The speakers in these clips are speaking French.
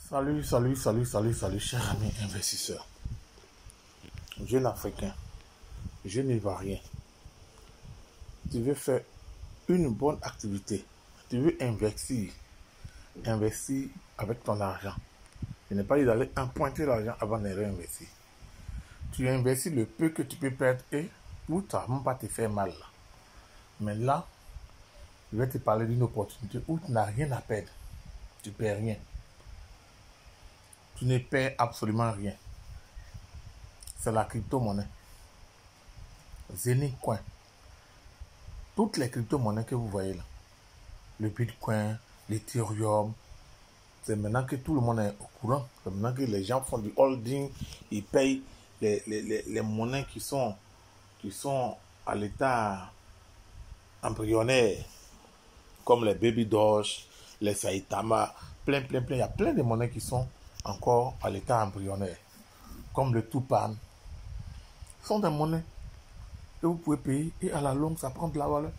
Salut, cher ami investisseur. Jeune Africain, jeune Ivoirien. Tu veux faire une bonne activité. Tu veux investir. Investir avec ton argent. Je n'ai pas dit d'aller emprunter l'argent avant de réinvestir. Tu investis le peu que tu peux perdre et où tu ne vas même pas te faire mal. Mais là, je vais te parler d'une opportunité où tu n'as rien à perdre. Tu ne perds rien. Tu ne perds absolument rien. C'est la crypto-monnaie. Zenith Coin. Toutes les crypto-monnaies que vous voyez là. Le Bitcoin, l'Ethereum. C'est maintenant que tout le monde est au courant. C'est maintenant que les gens font du holding. Ils payent les monnaies qui sont à l'état embryonnaire. Comme les Baby Doge, les Saitama. Plein. Il y a plein de monnaies qui sont encore à l'état embryonnaire. Comme le Tupan. Ce sont des monnaies que vous pouvez payer et à la longue, ça prend de la valeur.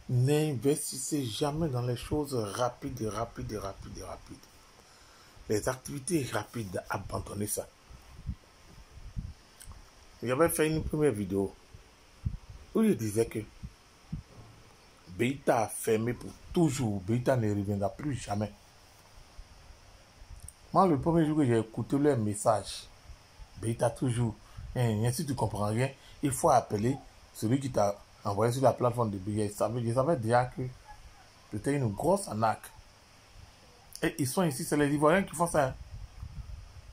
N'investissez jamais dans les choses rapides. Les activités rapides, abandonnez ça. J'avais fait une première vidéo où je disais que Beta a fermé pour toujours. Beta ne reviendra plus jamais. Moi, le premier jour que j'ai écouté leur message, Beta toujours, si tu ne comprends rien, il faut appeler celui qui t'a envoyé sur la plateforme de billets. Je savais déjà que c'était une grosse arnaque. Et ils sont ici, c'est les Ivoiriens qui font ça.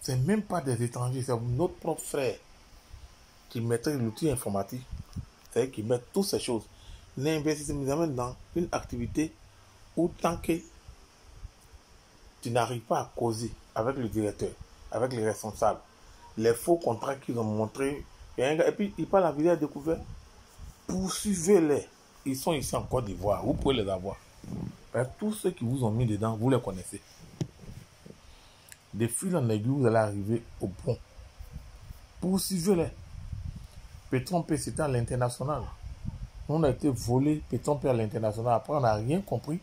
C'est même pas des étrangers, c'est notre propre frère qui mettait l'outil informatique. C'est-à-dire qui met toutes ces choses. N'investissez jamais dans une activité où tant que tu n'arrives pas à causer avec le directeur, avec les responsables, les faux contrats qu'ils ont montrés, et puis ils parlent la vidéo à découvert. Poursuivez-les. Ils sont ici en Côte d'Ivoire. Vous pouvez les avoir. Tous ceux qui vous ont mis dedans, vous les connaissez. De fil en aiguille, vous allez arriver au bon. Poursuivez-les. Petron P, c'était à l'international. On a été volé Petron P à l'international. Après, on n'a rien compris.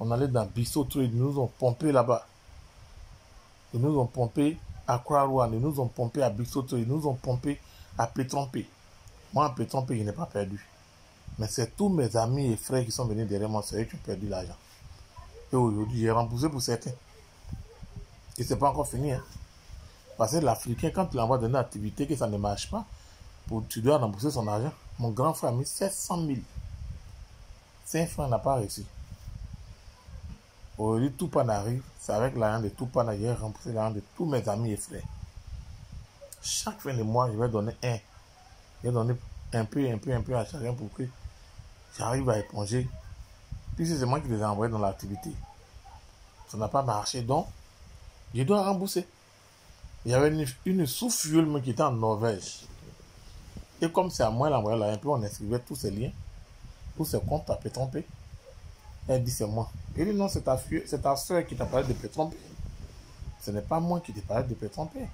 On allait dans Bissau Trade. Ils nous ont pompé là-bas. Ils nous ont pompé à Croix-Rouane. Ils nous ont pompé à Bissau Trade. Ils nous ont pompé à Petron P. Moi, en Petron P, je n'ai pas perdu. Mais c'est tous mes amis et frères qui sont venus derrière moi, c'est eux qui ont perdu l'argent. Et aujourd'hui, j'ai remboursé pour certains. Et ce n'est pas encore fini. Hein. Parce que l'Africain, quand tu l'envoies dans une activité que ça ne marche pas, tu dois rembourser son argent. Mon grand frère a mis 700 000. 5 francs n'a pas réussi. Aujourd'hui, tout pan arrive. C'est avec l'argent de tout pan, j'ai remboursé l'argent de tous mes amis et frères. Chaque fin de mois, je vais donner un. Je vais donner un peu à chacun pour que j'arrive à éponger. Puis c'est moi qui les ai envoyés dans l'activité. Ça n'a pas marché, donc je dois rembourser. Il y avait une sous-fuel qui était en Norvège. Et comme c'est à moi d'envoyer l'argent, puis on inscrivait tous ces liens, tous ces comptes à Petron P. Elle dit c'est moi. Elle dit non, c'est ta soeur qui t'a parlé de Petron P. Ce n'est pas moi qui t'ai parlé de Petron P.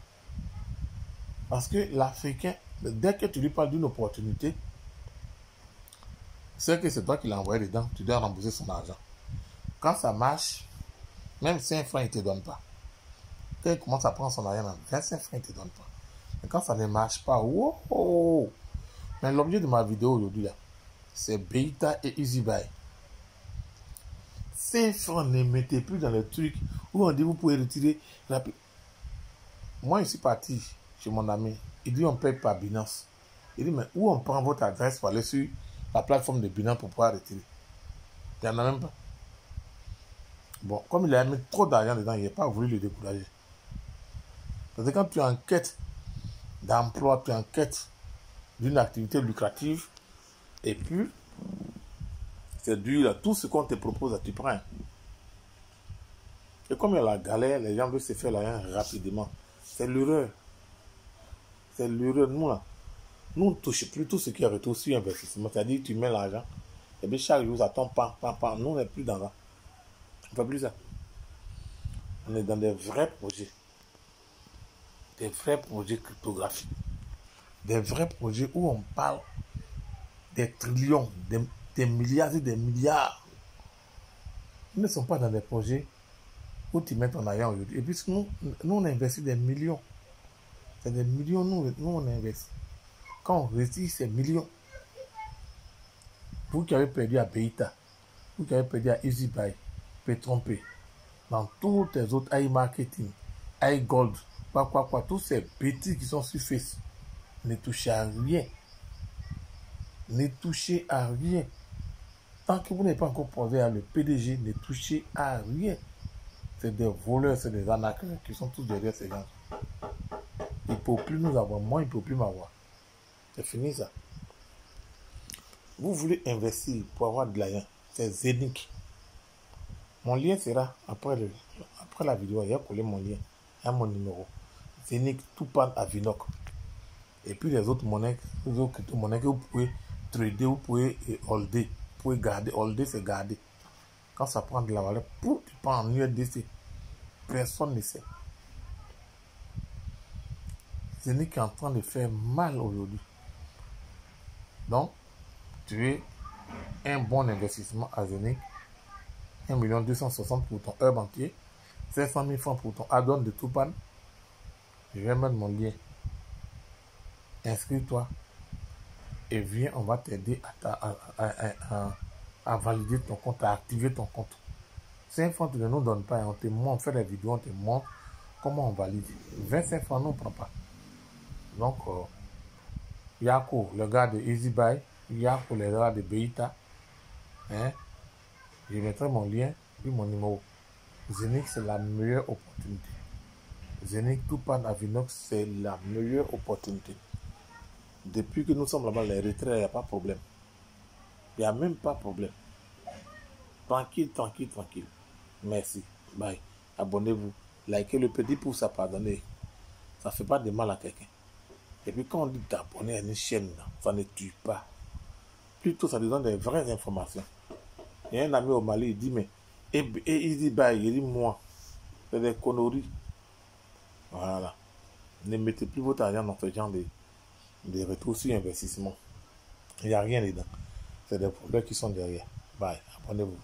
Parce que l'Africain, dès que tu lui parles d'une opportunité, c'est que c'est toi qui l'as envoyé dedans, tu dois rembourser son argent. Quand ça marche, même 5 francs, il ne te donne pas. Quand il commence à prendre son argent, 25 francs, il ne te donne pas. Mais quand ça ne marche pas, wow. Mais l'objet de ma vidéo aujourd'hui, c'est Beta et EasyBuy. 5 francs, ne mettez plus dans le truc où on dit vous pouvez retirer rapide. Moi, je suis parti chez mon ami. Il dit on paye par Binance. Il dit mais où on prend votre adresse pour aller sur la plateforme de Binance pour pouvoir retirer. Il n'y en a même pas. Bon, comme il a mis trop d'argent dedans, il n'a pas voulu le décourager. Parce que quand tu es en quête d'emploi, tu es en quête d'une activité lucrative, et puis, c'est dur, là, tout ce qu'on te propose, tu prends. Et comme il y a la galère, les gens veulent se faire l'argent rapidement. C'est l'erreur. C'est l'erreur. Nous, on ne touche plus tout ce qui est retour sur investissement. C'est-à-dire, tu mets l'argent, et bien chaque jour, ça tombe, pam. Nous, on n'est plus dans ça. On ne fait plus ça. On est dans des vrais projets. Des vrais projets cryptographiques. Des vrais projets où on parle des trillions, des milliards et des milliards. Nous ne sommes pas dans des projets où tu mets ton argent aujourd'hui. Et puis nous, on investit des millions. C'est des millions, nous on investit. Quand on retire ces millions, vous qui avez perdu à Beita, vous qui avez perdu à EasyBuy, Petronpay, dans tous les autres iMarketing, iGold, quoi, tous ces petits qui sont sur Face, ne touchez à rien. Ne touchez à rien. Tant que vous n'avez pas encore posé à le PDG, ne touchez à rien. C'est des voleurs, c'est des arnaqueurs qui sont tous derrière ces gens. Il ne peut plus nous avoir, moi il ne peut plus m'avoir. C'est fini ça. Vous voulez investir pour avoir de l'argent, c'est Zenic. Mon lien sera après la vidéo, il y a collé mon lien, il y a mon numéro. Zenic, Tupan, Avinoc. Et puis les autres monnaies, les autres crypto-monnaies que vous pouvez trader, vous pouvez holder. Vous pouvez garder, holder c'est garder. Quand ça prend de la valeur, tu prends en USDC. Personne ne sait. Zenic est en train de faire mal aujourd'hui. Donc, tu es un bon investissement à Zenic. 1 260 000 pour ton hub entier. 500 000 francs pour ton add-on de Tupan. Je vais mettre mon lien. Inscris-toi. Et viens, on va t'aider à valider ton compte, à activer ton compte. 5 francs, tu ne nous donnes pas. On te montre, on fait des vidéos, on te montre comment on valide. 25 francs, nous, on ne prend pas. Donc, Yako, le gars de EasyBuy, Yako, le gars de Beita. Hein? Je mettrai mon lien et mon numéro. Zenic, c'est la meilleure opportunité. Zenic, Tupan, Avinox, c'est la meilleure opportunité. Depuis que nous sommes là-bas, les retraits, il n'y a pas de problème. Il n'y a même pas de problème. Tranquille. Merci. Bye. Abonnez-vous. Likez le petit pouce, ça pardonner. Ça ne fait pas de mal à quelqu'un. Et puis quand on dit d'abonner à une chaîne, ça ne tue pas. Plutôt, ça donne des vraies informations. Il y a un ami au Mali, il dit, mais EasyBuy, il dit, moi, c'est des conneries. Voilà. Ne mettez plus votre argent dans ce genre de retours sur investissement. Il n'y a rien dedans. C'est des problèmes qui sont derrière. Bye. Abonnez-vous.